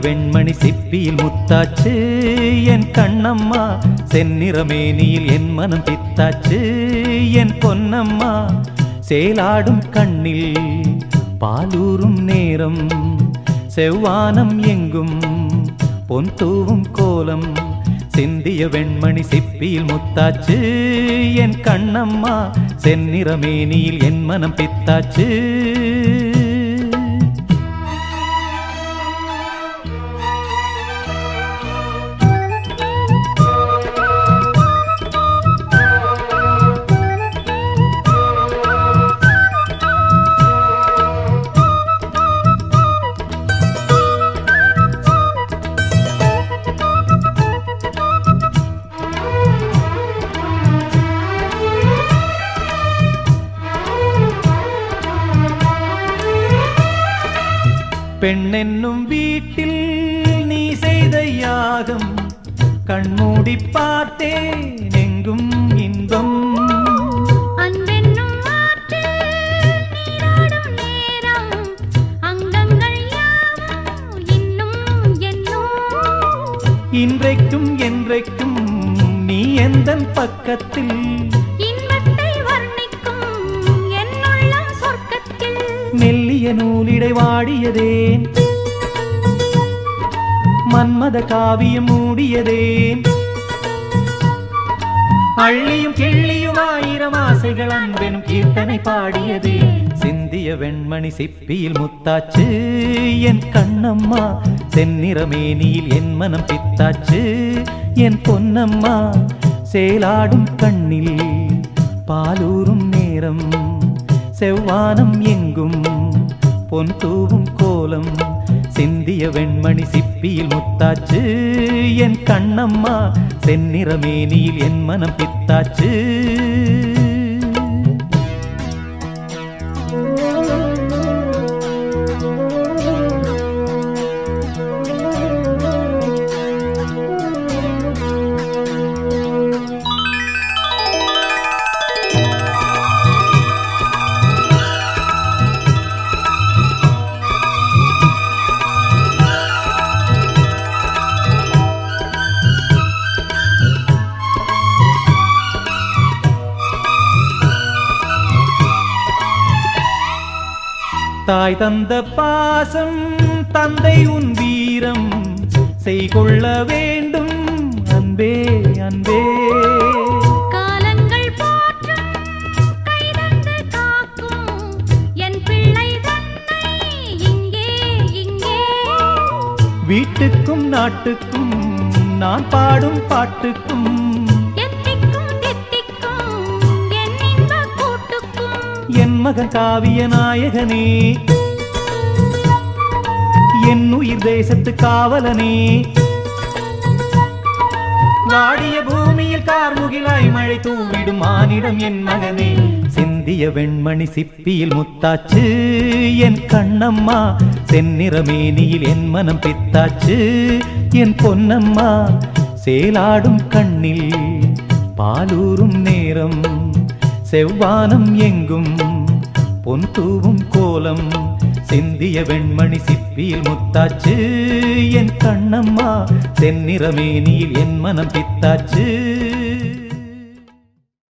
வெண்மணி சிப்பியில் முத்தாச்சு என் கண்ணம்மா, செந்நிறமேனியில் என் மனம் பித்தாச்சு என் பொன்னம்மா. சேலாடும் கண்ணில் பாலூரும் நேரம், செவ்வானம் எங்கும் பொன் தூவும் கோலம். சிந்திய வெண்மணி சிப்பியில் முத்தாச்சு என் கண்ணம்மா, செந்நிறமேனியில் என் மனம் பித்தாச்சு. பெண்ணென்னும் வீட்டில் நீ செய்த யாகம், கண்மூடி பார்த்தேன் எங்கும் இன்பம். அன்பென்னும் ஆற்றில் நீராடும் நேரம், அங்கங்கள் யாவும் இன்னும் என்னும். இன்றைக்கும் என்றைக்கும் நீ எந்தன் பக்கத்தில், இன்பத்தை வர்ணிக்கும் என்னுள்ளம் சொர்க்கத்தில். மெல்லிய நூலிடை வாடியதேன், மன்மத காவியம் மூடியதேன். அள்ளியும் கிள்ளியும் ஆயிரம் ஆசைகள் அன்பெனும் கீர்த்தனை பாடியதே. சிந்திய வெண்மணி சிப்பியில் முத்தாச்சு என் கண்ணம்மா, செந்நிறமேனியில் என் மனம் பித்தாச்சு என் பொன்னம்மா. சேலாடும் கண்ணில் பாலூரும் நேரம், செவ்வானம் எங்கும் பொன் தூவும் கோலம். சிந்திய வெண்மணி சிப்பியில் முத்தாச்சு என் கண்ணம்மா, செந்நிறமேனியில் என் மனம் பித்தாச்சு. தாய் தந்த பாசம் தந்தை உன் வீரம், செய்கொள்ள வேண்டும் அன்பே அன்பே. காலங்கள் போற்றும் கைதந்து காக்கும் என் பிள்ளை தன்னை இங்கே இங்கே. வீட்டுக்கும் நாட்டுக்கும் நான் பாடும் பாட்டுக்கும், என் மகன் காவிய நாயகனே, என் உயிர் தேசத்து காவலனே. வாடிய பூமியில் கார்முகிலாய் மழை தூவிடும் மானிடம் என் மகனே. சிந்திய வெண்மணி சிப்பியில் முத்தாச்சு என் கண்ணம்மா, செந்நிறமேனியில் என் மனம் பித்தாச்சு என் பொன்னம்மா. சேலாடும் கண்ணில் பாலூரும் நேரம், செவ்வானம் எங்கும் பொன் தூவும் கோலம். சிந்திய வெண்மணி சிப்பியில் முத்தாச்சு என் கண்ணம்மா, செந்நிறமேனியில் என் மனம் பித்தாச்சு.